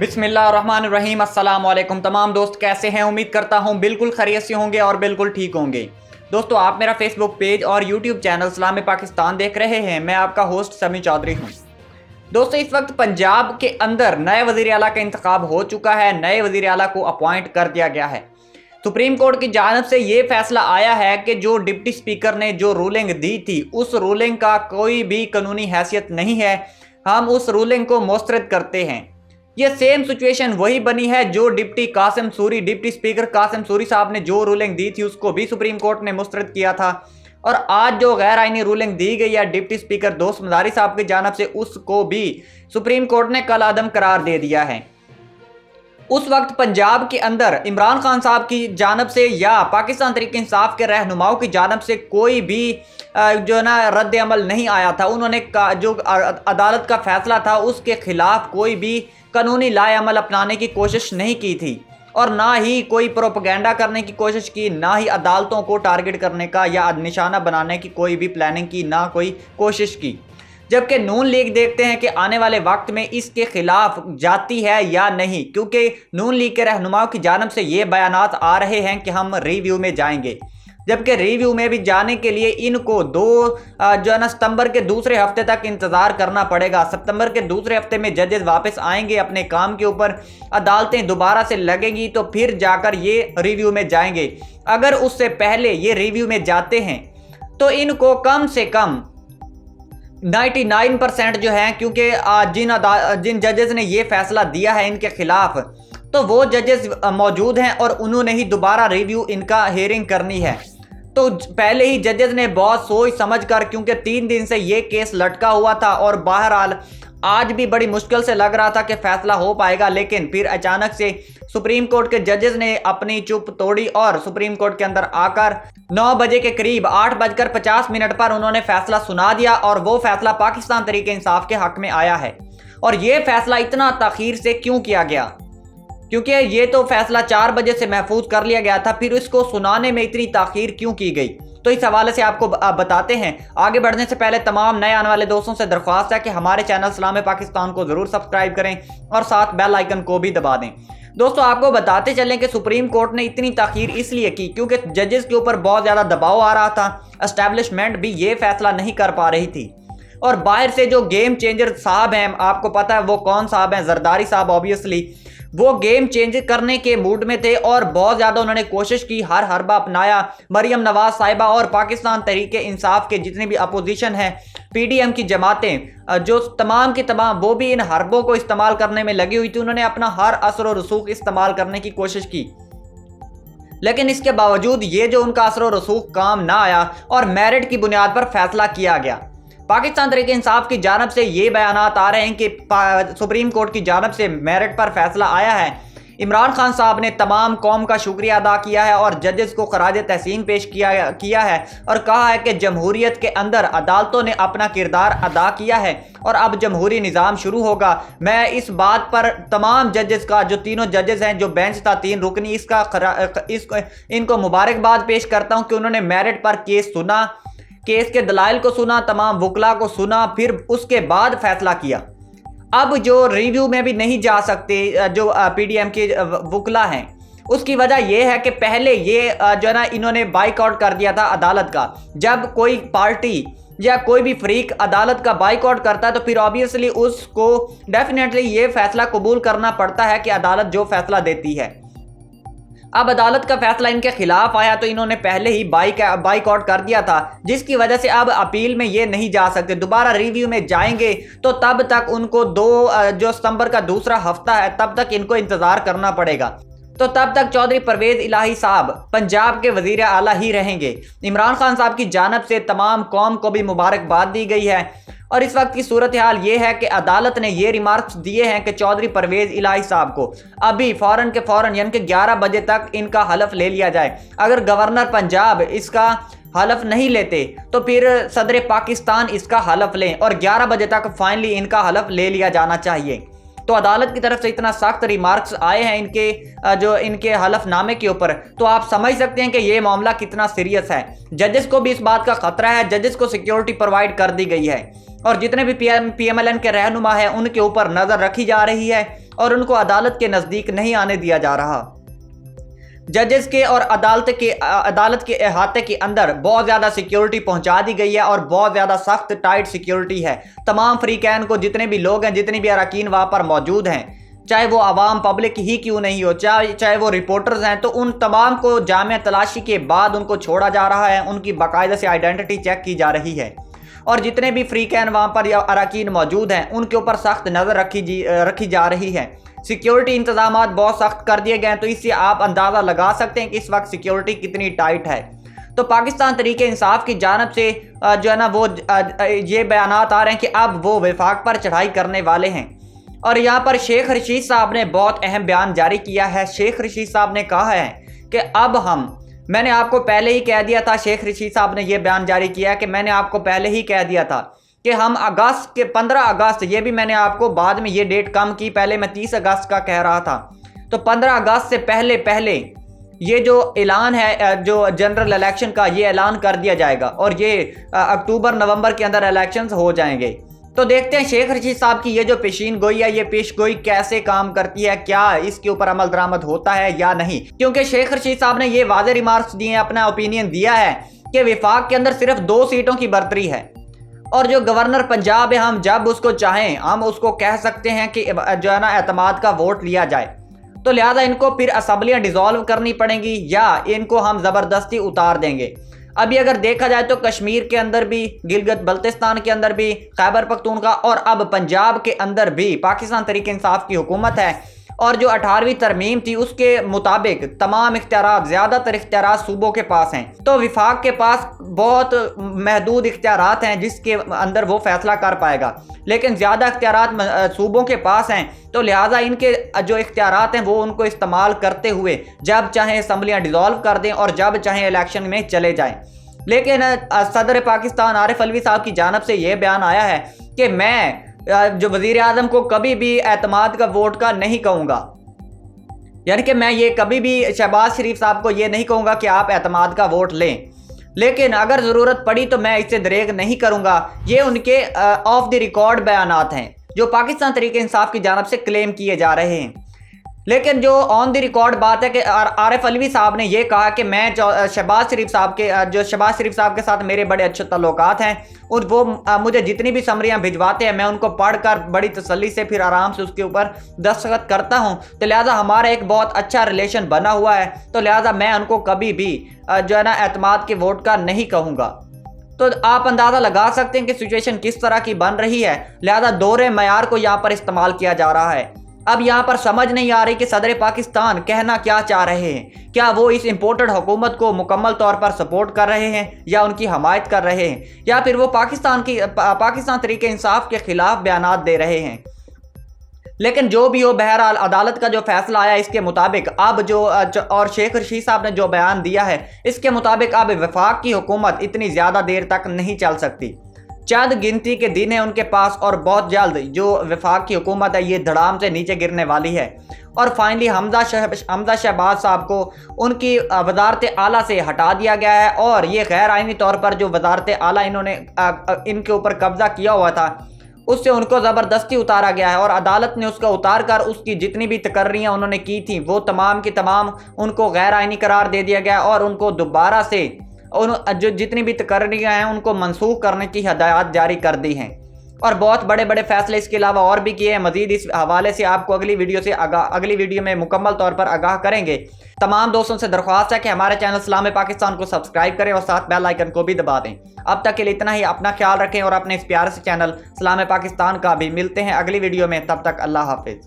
बिस्मिल्लाहिर्रहमानिर्रहीम। अस्सलाम वालेकुम तमाम दोस्त, कैसे हैं? उम्मीद करता हूं बिल्कुल खैरियत से होंगे और बिल्कुल ठीक होंगे। दोस्तों, आप मेरा फेसबुक पेज और यूट्यूब चैनल सलाम पाकिस्तान देख रहे हैं। मैं आपका होस्ट समी चौधरी हूं। दोस्तों, इस वक्त पंजाब के अंदर नए वज़ीर आला का इंतखाब हो चुका है। नए वज़ीर आला को अपॉइंट कर दिया गया है। सुप्रीम कोर्ट की जानिब से ये फैसला आया है कि जो डिप्टी स्पीकर ने जो रूलिंग दी थी, उस रूलिंग का कोई भी कानूनी हैसियत नहीं है। हम उस रूलिंग को मुस्तरद करते हैं। ये सेम सिचुएशन वही बनी है जो डिप्टी स्पीकर कासिम सूरी साहब ने जो रूलिंग दी थी, उसको भी सुप्रीम कोर्ट ने मुस्तरद किया था। और आज जो गैर आईनी रूलिंग दी गई है डिप्टी स्पीकर दोस्त मजारी साहब की जानिब से, उसको भी सुप्रीम कोर्ट ने कल आदम करार दे दिया है। उस वक्त पंजाब के अंदर इमरान खान साहब की जानिब से या पाकिस्तान तहरीक इंसाफ के रहनुमाओं की जानिब से कोई भी जो है ना रद्द अमल नहीं आया था। उन्होंने जो अदालत का फैसला था उसके खिलाफ कोई भी कानूनी लाए अमल अपनाने की कोशिश नहीं की थी, और ना ही कोई प्रोपेगेंडा करने की कोशिश की, ना ही अदालतों को टारगेट करने का या निशाना बनाने की कोई भी प्लानिंग की, ना कोई कोशिश की। जबकि नून लीग देखते हैं कि आने वाले वक्त में इसके खिलाफ जाती है या नहीं, क्योंकि नून लीग के रहनुमाओं की जानिब से ये बयानात आ रहे हैं कि हम रिव्यू में जाएंगे। जबकि रिव्यू में भी जाने के लिए इनको जो है ना सितंबर के दूसरे हफ्ते तक इंतज़ार करना पड़ेगा। सितंबर के दूसरे हफ्ते में जजेस वापस आएंगे अपने काम के ऊपर, अदालतें दोबारा से लगेंगी, तो फिर जाकर ये रिव्यू में जाएंगे। अगर उससे पहले ये रिव्यू में जाते हैं तो इनको कम से कम 99% जो है, क्योंकि जिन जजेस ने ये फैसला दिया है इनके खिलाफ, तो वो जजेस मौजूद हैं और उन्होंने ही दोबारा रिव्यू इनका हेयरिंग करनी है। तो पहले ही जजेस ने बहुत सोच समझ कर, क्योंकि 3 दिन से ये केस लटका हुआ था और बहरहाल आज भी बड़ी मुश्किल से लग रहा था कि फैसला हो पाएगा, लेकिन फिर अचानक से सुप्रीम कोर्ट के जजेस ने अपनी चुप तोड़ी और सुप्रीम कोर्ट के अंदर आकर 9 बजे के करीब 8:50 पर उन्होंने फैसला सुना दिया। और वो फैसला पाकिस्तान तहरीक इंसाफ के हक में आया है। और ये फैसला इतना ताखीर से क्यों किया गया? क्योंकि ये तो फैसला 4 बजे से महफूज कर लिया गया था, फिर इसको सुनाने में इतनी ताखीर क्यों की गई? तो इस हवाले से आपको बताते हैं। आगे बढ़ने से पहले तमाम नए आने वाले दोस्तों से दरख्वास्त है कि हमारे चैनल सलाम पाकिस्तान को ज़रूर सब्सक्राइब करें और साथ बेल आइकन को भी दबा दें। दोस्तों, आपको बताते चलें कि सुप्रीम कोर्ट ने इतनी ताखीर इसलिए की क्योंकि जजेस के ऊपर बहुत ज़्यादा दबाव आ रहा था। एस्टैब्लिशमेंट भी ये फैसला नहीं कर पा रही थी, और बाहर से जो गेम चेंजर साहब हैं, आपको पता है वो कौन साहब हैं, जरदारी साहब, ऑब्वियसली वो गेम चेंज करने के मूड में थे और बहुत ज़्यादा उन्होंने कोशिश की, हर हरबा अपनाया। मरियम नवाज साहिबा और पाकिस्तान तहरीक इंसाफ के जितनी भी अपोजिशन है, पीडीएम की जमातें, जो तमाम की तमाम, वो भी इन हरबों को इस्तेमाल करने में लगी हुई थी। उन्होंने अपना हर असर और रसूख इस्तेमाल करने की कोशिश की, लेकिन इसके बावजूद ये जो उनका असर और रसूख काम ना आया और मेरिट की बुनियाद पर फैसला किया गया। पाकिस्तान तहरीक इंसाफ की जानिब से ये बयानात आ रहे हैं कि सुप्रीम कोर्ट की जानिब से मेरिट पर फैसला आया है। इमरान खान साहब ने तमाम कौम का शुक्रिया अदा किया है और जजेस को खराज तहसीन पेश किया है और कहा है कि जमहूरियत के अंदर अदालतों ने अपना किरदार अदा किया है और अब जमहूरी निज़ाम शुरू होगा। मैं इस बात पर तमाम जजेस का, जो तीनों जजेस हैं, जो बेंच था 3 रुकनी, इनको मुबारकबाद पेश करता हूँ कि उन्होंने मेरिट पर केस सुना, केस के दलाइल को सुना, तमाम वकला को सुना, फिर उसके बाद फैसला किया। अब जो रिव्यू में भी नहीं जा सकते जो पीडीएम के वकला हैं, उसकी वजह यह है कि पहले ये जो है ना इन्होंने बाइकआउट कर दिया था अदालत का। जब कोई पार्टी या कोई भी फरीक अदालत का बाइकआउट करता है तो फिर ऑब्वियसली उसको डेफिनेटली ये फैसला कबूल करना पड़ता है कि अदालत जो फैसला देती है। अब अदालत का फैसला इनके खिलाफ आया तो इन्होंने पहले ही बाइकआउट कर दिया था, जिसकी वजह से अब अपील में ये नहीं जा सकते। दोबारा रिव्यू में जाएंगे तो तब तक उनको जो सितंबर का दूसरा हफ्ता है, तब तक इनको इंतजार करना पड़ेगा। तो तब तक चौधरी परवेज इलाही साहब पंजाब के वजीर आला ही रहेंगे। इमरान खान साहब की जानिब से तमाम कौम को भी मुबारकबाद दी गई है। और इस वक्त की सूरत हाल ये है कि अदालत ने ये रिमार्क्स दिए हैं कि चौधरी परवेज इलाही साहब को अभी फ़ौरन के फ़ौरन यानी कि 11 बजे तक इनका हलफ ले लिया जाए। अगर गवर्नर पंजाब इसका हलफ नहीं लेते तो फिर सदर पाकिस्तान इसका हलफ लें और 11 बजे तक फाइनली इनका हलफ ले लिया जाना चाहिए। तो अदालत की तरफ से इतना सख्त रिमार्क्स आए हैं इनके हलफनामे के ऊपर, तो आप समझ सकते हैं कि ये मामला कितना सीरियस है। जजेस को भी इस बात का खतरा है, जजेस को सिक्योरिटी प्रोवाइड कर दी गई है और जितने भी पीएमएलएन के रहनुमा हैं उनके ऊपर नज़र रखी जा रही है और उनको अदालत के नज़दीक नहीं आने दिया जा रहा। जजेस के और अदालत के अहाते के अंदर बहुत ज़्यादा सिक्योरिटी पहुंचा दी गई है और बहुत ज़्यादा सख्त टाइट सिक्योरिटी है। तमाम फ्रीकैन को जितने भी लोग हैं, जितने भी अरकान वहाँ पर मौजूद हैं, चाहे वो आवाम पब्लिक ही क्यों नहीं हो, चाहे वो रिपोर्टर्स हैं, तो उन तमाम को जामे तलाशी के बाद उनको छोड़ा जा रहा है। उनकी बाकायदा से आइडेंटिटी चेक की जा रही है और जितने भी फ्रीकैन वहाँ पर या अरकान मौजूद हैं उनके ऊपर सख्त नज़र रखी जा रही है। सिक्योरिटी इंतजाम बहुत सख्त कर दिए गए हैं, तो इससे आप अंदाज़ा लगा सकते हैं कि इस वक्त सिक्योरिटी कितनी टाइट है। तो पाकिस्तान तहरीक इंसाफ की जानिब से जो है ना वो ये बयानात आ रहे हैं कि अब वो वफाक पर चढ़ाई करने वाले हैं। और यहाँ पर शेख रशीद साहब ने बहुत अहम बयान जारी किया है। शेख रशीद साहब ने कहा है कि अब मैंने आपको पहले ही कह दिया था, शेख रशीद साहब ने यह बयान जारी किया कि मैंने आपको पहले ही कह दिया था कि हम अगस्त के 15 अगस्त, ये भी मैंने आपको बाद में ये डेट कम की, पहले मैं 30 अगस्त का कह रहा था, तो 15 अगस्त से पहले ये जो ऐलान है जो जनरल इलेक्शन का, ये ऐलान कर दिया जाएगा और ये अक्टूबर नवंबर के अंदर इलेक्शंस हो जाएंगे। तो देखते हैं शेख रशीद साहब की ये जो पेशीन गोई है, ये पेश गोई कैसे काम करती है, क्या इसके ऊपर अमल दरामद होता है या नहीं। क्योंकि शेख रशीद साहब ने ये वाज़ेह रिमार्क्स दिए हैं, अपना ओपिनियन दिया है कि वफाक के अंदर सिर्फ 2 सीटों की बर्तरी है और जो गवर्नर पंजाब है, हम जब उसको चाहें हम उसको कह सकते हैं कि जो है ना एतमाद का वोट लिया जाए। तो लिहाजा इनको फिर असम्बलियाँ डिज़ोल्व करनी पड़ेंगी या इनको हम ज़बरदस्ती उतार देंगे। अभी अगर देखा जाए तो कश्मीर के अंदर भी, गिलगित बल्तिस्तान के अंदर भी, खैबर पख्तूनख्वा और अब पंजाब के अंदर भी पाकिस्तान तहरीक इंसाफ की हुकूमत है और जो 18वीं तरमीम थी उसके मुताबिक तमाम इख्तियारात, ज़्यादातर इख्तियारात सूबों के पास हैं। तो वफाक के पास बहुत महदूद इख्तियारात हैं जिसके अंदर वो फैसला कर पाएगा, लेकिन ज़्यादा इख्तियारात सूबों के पास हैं। तो लिहाजा इनके जो इख्तियारात हैं वो उनको इस्तेमाल करते हुए जब चाहें असम्बलियाँ डिज़ोल्व कर दें और जब चाहें इलेक्शन में चले जाएँ। लेकिन सदर पाकिस्तान आरिफ अलवी साहब की जानिब से ये बयान आया है कि मैं जो वज़ीर आज़म को कभी भी एतमाद का वोट का नहीं कहूँगा, यानी कि मैं ये कभी भी शहबाज शरीफ साहब को ये नहीं कहूँगा कि आप एतमाद का वोट लें, लेकिन अगर ज़रूरत पड़ी तो मैं इससे दरेग नहीं करूँगा। ये उनके ऑफ द रिकॉर्ड बयानात हैं जो पाकिस्तान तहरीक इंसाफ की जानिब से क्लेम किए जा रहे हैं। लेकिन जो ऑन द रिकॉर्ड बात है कि आरिफ अलवी साहब ने यह कहा कि मैं शहबाज शरीफ साहब के साथ मेरे बड़े अच्छे ताल्लुकात हैं और वो मुझे जितनी भी समरियां भिजवाते हैं मैं उनको पढ़कर बड़ी तसल्ली से फिर आराम से उसके ऊपर दस्तखत करता हूं। तो लिहाजा हमारा एक बहुत अच्छा रिलेशन बना हुआ है, तो लिहाजा मैं उनको कभी भी जो है ना एतमाद के वोट का नहीं कहूँगा। तो आप अंदाज़ा लगा सकते हैं कि सिचुएशन किस तरह की बन रही है। लिहाजा दोहरे मयार को यहाँ पर इस्तेमाल किया जा रहा है। अब यहाँ पर समझ नहीं आ रही कि सदर पाकिस्तान कहना क्या चाह रहे हैं। क्या वो इस इम्पोर्टेड हुकूमत को मुकम्मल तौर पर सपोर्ट कर रहे हैं या उनकी हमायत कर रहे हैं, या फिर वो पाकिस्तान तहरीक इंसाफ के खिलाफ बयानात दे रहे हैं। लेकिन जो भी हो, बहरहाल अदालत का जो फैसला आया इसके मुताबिक अब और शेख रशीद साहब ने जो बयान दिया है इसके मुताबिक अब वफाक की हुकूमत इतनी ज़्यादा देर तक नहीं चल सकती। चंद गिनती के दिन है उनके पास और बहुत जल्द जो वफाक की हुकूमत है ये धड़ाम से नीचे गिरने वाली है। और फाइनली हमजा शहबाज साहब को उनकी वजारत आला से हटा दिया गया है और ये गैर आइनी तौर पर जो वजारत आला इन्होंने इनके ऊपर कब्जा किया हुआ था उससे उनको ज़बरदस्ती उतारा गया है और अदालत ने उसका उतार कर उसकी जितनी भी तकर्रियाँ उन्होंने की थी वो तमाम की तमाम उनको गैर आइनी करार दे दिया गया और उनको दोबारा से जो जितनी भी तकर्रियाँ हैं उनको मनसूख करने की हदायत जारी कर दी हैं। और बहुत बड़े बड़े फैसले इसके अलावा और भी किए हैं। मजीद इस हवाले से आपको अगली वीडियो में मुकम्मल तौर पर आगाह करेंगे। तमाम दोस्तों से दरख्वास्त है कि हमारे चैनल सलाम पाकिस्तान को सब्सक्राइब करें और साथ बेल आइकन को भी दबा दें। अब तक के लिए इतना ही। अपना ख्याल रखें और अपने इस प्यारे से चैनल सलाम पाकिस्तान का भी मिलते हैं अगली वीडियो में। तब तक अल्लाह हाफिज़।